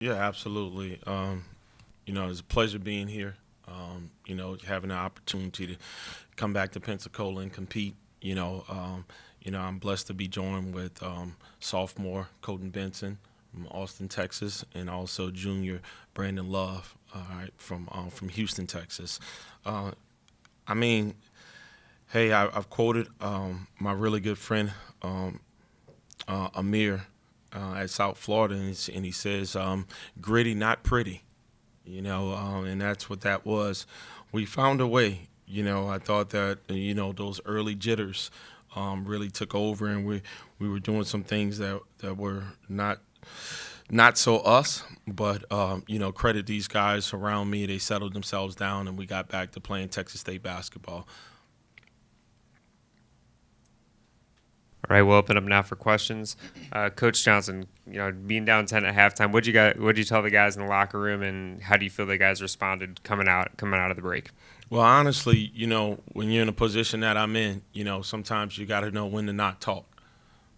Yeah, absolutely. It's a pleasure being here. Having the opportunity to come back to Pensacola and compete. I'm blessed to be joined with sophomore Colton Benson from Austin, Texas, and also junior Brandon Love, all right, from Houston, Texas. Uh, I mean, hey, I've quoted my really good friend Amir at South Florida, and he says, "Gritty, not pretty." And that's what that was. We found a way. I thought that those early jitters really took over, and we were doing some things that were not so us, but credit these guys around me. They settled themselves down, and we got back to playing Texas State basketball. All right, we'll open up now for questions. Coach Johnson, being down 10 at halftime, what'd you tell the guys in the locker room, and how do you feel the guys responded coming out of the break? Well, honestly, when you're in a position that I'm in, sometimes you got to know when to not talk.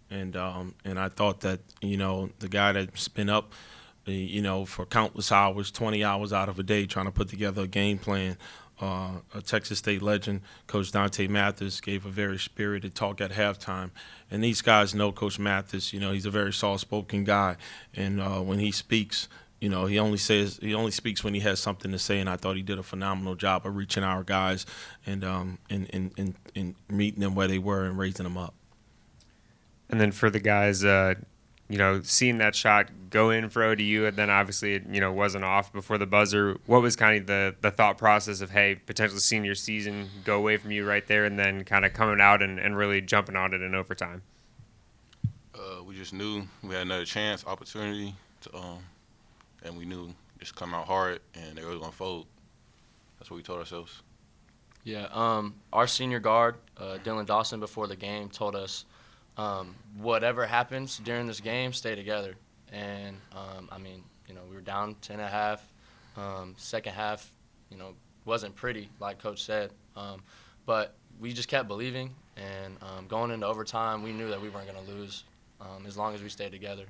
And I thought that the guy that's been up for countless hours, 20 hours out of a day, trying to put together a game plan. A Texas State legend, Coach Dante Mathis, gave a very spirited talk at halftime. And these guys know Coach Mathis. He's a very soft-spoken guy, and when he speaks, he only speaks when he has something to say. And I thought he did a phenomenal job of reaching our guys and meeting them where they were and raising them up. And then for the guys, seeing that shot go in for ODU, and then obviously it, wasn't off before the buzzer. What was kind of the thought process of, hey, potentially seeing your season go away from you right there, and then kind of coming out and really jumping on it in overtime? We just knew we had another chance, opportunity, and we knew just come out hard and they were going to fold. That's what we told ourselves. Yeah, our senior guard, Dylan Dawson, before the game told us, whatever happens during this game, stay together. And, we were down 10 and a half. Second half, wasn't pretty, like Coach said. But we just kept believing. And going into overtime, we knew that we weren't going to lose as long as we stayed together.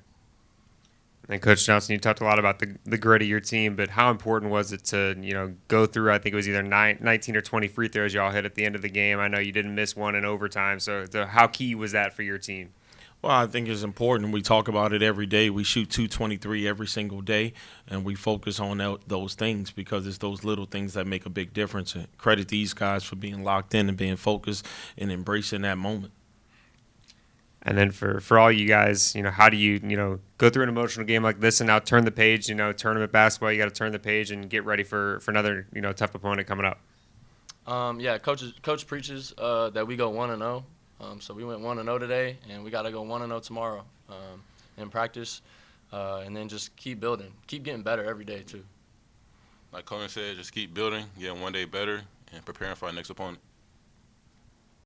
And Coach Johnson, you talked a lot about the grit of your team, but how important was it to go through? I think it was either 19 or 20 free throws y'all hit at the end of the game. I know you didn't miss one in overtime. So how key was that for your team? Well, I think it's important. We talk about it every day. We shoot 223 every single day, and we focus on those things because it's those little things that make a big difference. And credit these guys for being locked in and being focused and embracing that moment. And then for all you guys, how do you, go through an emotional game like this and now turn the page, tournament basketball, you got to turn the page and get ready for another, tough opponent coming up? Coach preaches that we go 1-0. So we went 1-0 today, and we got to go 1-0 tomorrow in practice, and then just keep building, keep getting better every day too. Like Conan said, just keep building, getting one day better, and preparing for our next opponent.